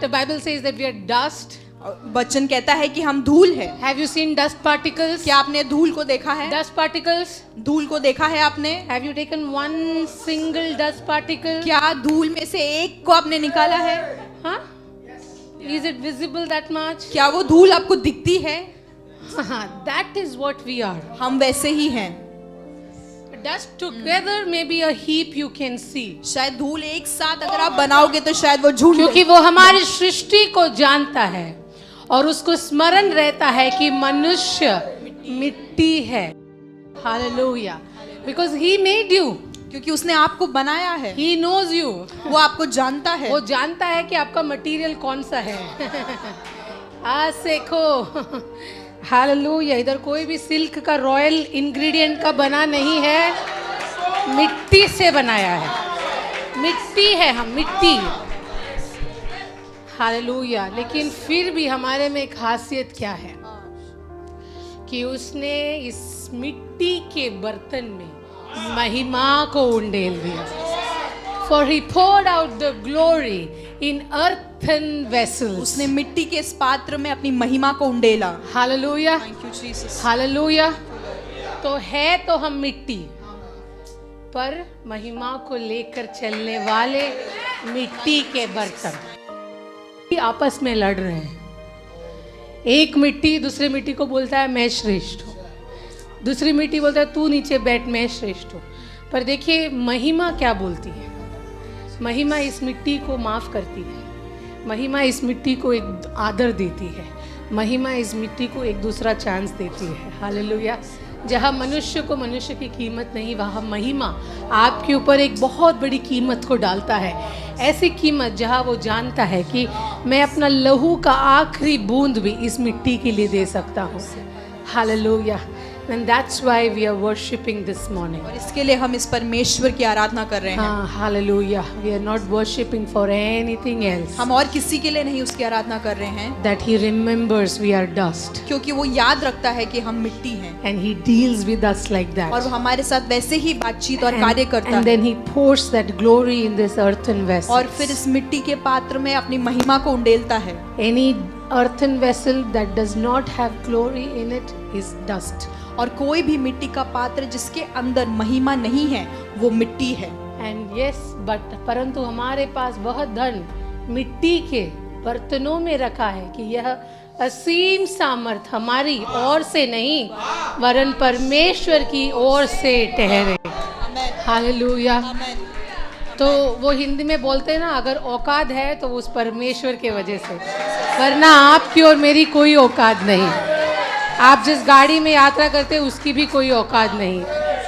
The Bible says that we are dust. वचन कहता है कि हम धूल है। Have you seen dust particles? क्या आपने धूल को देखा है? Dust particles? धूल को देखा है आपने? Have you taken one single dust particle? क्या धूल में से एक को आपने निकाला है? Huh? Is it visible that much? क्या वो धूल आपको दिखती है? That is what we are. हम वैसे ही हैं। Dust together may be a heap you can see. शायद धूल एक साथ अगर आप बनाओगे तो शायद वो झूठ, क्योंकि वो हमारी सृष्टि को जानता है और उसको स्मरण रहता है कि मनुष्य मिट्टी है। Hallelujah. Because he made you. क्योंकि उसने आपको बनाया है। He knows you. वो आपको जानता है। वो जानता है कि आपका मटेरियल कौन सा है। आज देखो, हालेलुया, इधर कोई भी सिल्क का रॉयल इंग्रेडिएंट का बना नहीं है, मिट्टी से बनाया है। मिट्टी है, हम मिट्टी। हालेलुया। लेकिन फिर भी हमारे में एक खासियत क्या है कि उसने इस मिट्टी के बर्तन में महिमा को उंडेल दिया। For he poured out the glory in earthen vessels. उसने मिट्टी के इस पात्र में अपनी महिमा को उंडेला। Hallelujah, Thank you, Jesus. Hallelujah. तो है तो हम मिट्टी, पर महिमा को लेकर चलने वाले मिट्टी के बर्तन आपस में लड़ रहे हैं। एक मिट्टी दूसरे मिट्टी को बोलता है मैं श्रेष्ठ हूँ, दूसरी मिट्टी बोलता है तू नीचे बैठ, मैं श्रेष्ठ हूँ। पर देखिए महिमा क्या बोलती है। महिमा इस मिट्टी को माफ करती है। महिमा इस मिट्टी को एक आदर देती है। महिमा इस मिट्टी को एक दूसरा चांस देती है। हालेलुया। जहाँ मनुष्य को मनुष्य की कीमत नहीं, वहाँ महिमा आपके ऊपर एक बहुत बड़ी कीमत को डालता है। ऐसी कीमत जहाँ वो जानता है कि मैं अपना लहू का आखिरी बूंद भी इस मिट्टी के लिए दे सकता हूँ। Hallelujah. And that's why we are worshiping this morning. और इसके लिए हम इस परमेश्वर की आराधना कर रहे हैं। हाँ, hallelujah. We are not worshiping for anything else. हम और किसी के लिए नहीं उसकी आराधना कर रहे हैं। That he remembers we are dust. क्योंकि वो याद रखता है कि हम मिट्टी हैं। And he deals with us like that. और वो हमारे साथ वैसे ही बातचीत और कार्य करता है। And then he pours that glory in this earthen vessel. और फिर इस मिट्टी के पात्र में अपनी महिमा को उंडेलता है। Any earthen vessel that does not have glory in it is dust. और कोई भी मिट्टी का पात्र जिसके अंदर महिमा नहीं है वो मिट्टी है। And yes, but परंतु हमारे पास वह धन मिट्टी के बर्तनों में रखा है कि यह असीम सामर्थ हमारी ओर से नहीं वरन परमेश्वर की ओर से ठहरे। हालेलुया। तो वो हिंदी में बोलते हैं ना, अगर औकात है तो उस परमेश्वर के वजह से, वरना आपकी और मेरी कोई औकात नहीं। आप जिस गाड़ी में यात्रा करते हैं उसकी भी कोई औकात नहीं।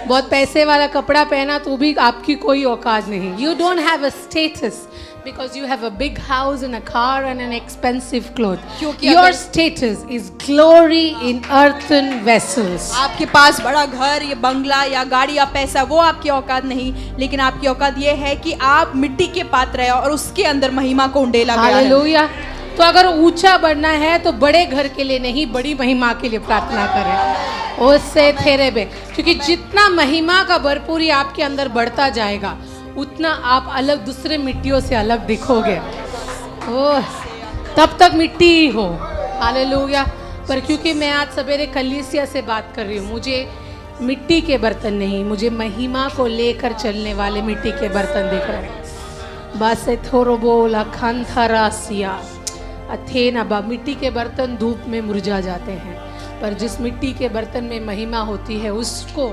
बहुत पैसे वाला कपड़ा पहना तो भी आपकी कोई औकात नहीं। You don't have a status because you have a big house and a car and an expensive clothes. Your status is glory in earthen vessels. आपके पास बड़ा घर या बंगला या गाड़ी या पैसा, वो आपकी औकात नहीं, लेकिन आपकी औकात ये है कि आप मिट्टी के पात्र हैं और उसके अंदर महिमा को उंडेला गया है। हालेलुया। तो अगर ऊंचा बढ़ना है तो बड़े घर के लिए नहीं, बड़ी महिमा के लिए प्रार्थना करें। उससे थेरे बे, क्योंकि जितना महिमा का भरपूरी आपके अंदर बढ़ता जाएगा उतना आप अलग दूसरे मिट्टियों से अलग दिखोगे। ओह, तब तक मिट्टी ही हो। हालेलुया। पर क्योंकि मैं आज सवेरे कलीसिया से बात कर रही हूँ, मुझे मिट्टी के बर्तन नहीं, मुझे महिमा को लेकर चलने वाले मिट्टी के बर्तन दिख रहे हैं। बस थोरो बोला खंथरासिया अथेना। मिट्टी के बर्तन धूप में मुरझा जाते हैं, पर जिस मिट्टी के बर्तन में महिमा होती है उसको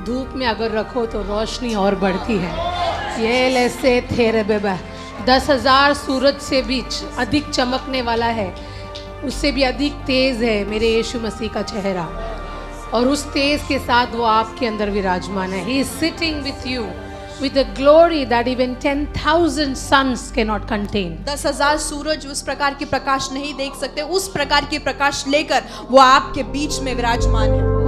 धूप में अगर रखो तो रोशनी और बढ़ती है। ये लेसे थेरे बेबा 10,000 सूरज से भी अधिक चमकने वाला है, उससे भी अधिक तेज है मेरे यीशु मसीह का चेहरा, और उस तेज के साथ वो आपके अंदर विराजमान है। He is sitting with you with a glory that even 10,000 suns cannot contain. 10,000 सूरज उस प्रकार के प्रकाश नहीं देख सकते, उस प्रकार के प्रकाश लेकर वो आपके बीच में विराजमान है।